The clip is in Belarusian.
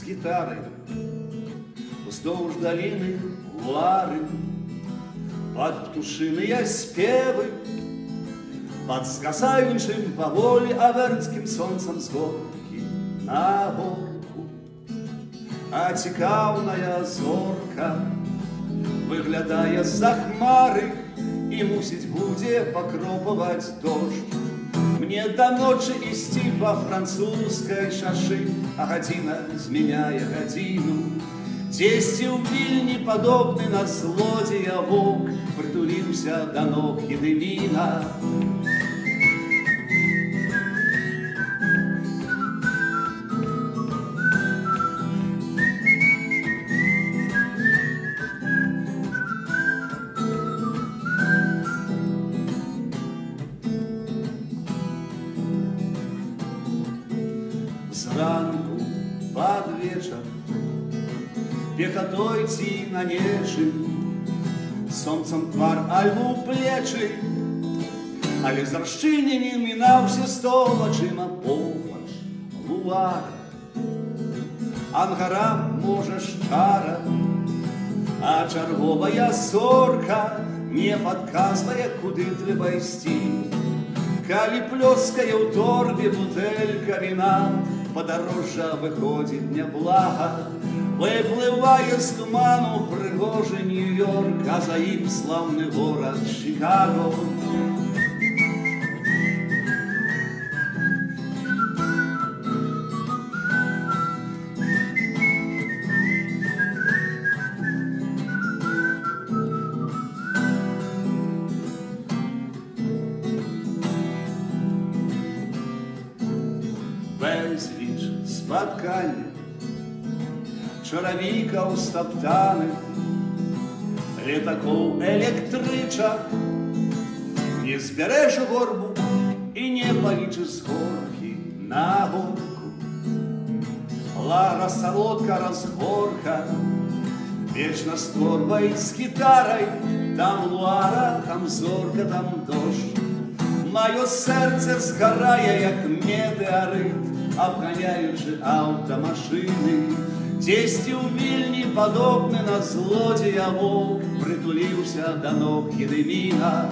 гітарай уздоўж даліны Луары, пад птушыныя спевы, пад згасаючым паволі авернскім сонцам з горкі на горку. А цікаўная зорка выглядае з-за хмары і, мусіць, будзе пакропаваць дождж. Мне да ночы ісці па французскай шашы, а гадзіна змяняе гадзіну. Дзесьці ў Вільні, падобны на злодзея воўк, прытуліўся да ног Гедыміна. Зранку пад вечар пехатой ці на нечым, сонцам твар альбо ў плечы, але з расчынені мінаўся стол вачыма поўнач Луара. Ангара, можа, шчара, а чарговая зорка не падказвае, куды трэба ісці. Калі плёскае ў торбе бутэлька віна, падарожжа выходзіць няблага. Выплывае з туману прыгожы Нью-Йорк, а за ім слаўны горад Чикаго. Безліч спаткання, чаравікаў стаптаных, летакоў электрычак, не збярэш горбу і не палічыш з горкі на горку. Лара салодка разгорка, вечна з торбай, з гітарай, там Луара, там зорка, там дождж. Маё сэрце згарае, як метэарыт, абганяючы аўтамашыны. Дзесьці ў Вільні, падобны на злодзея воўк, прытуліўся да ног Гедыміна.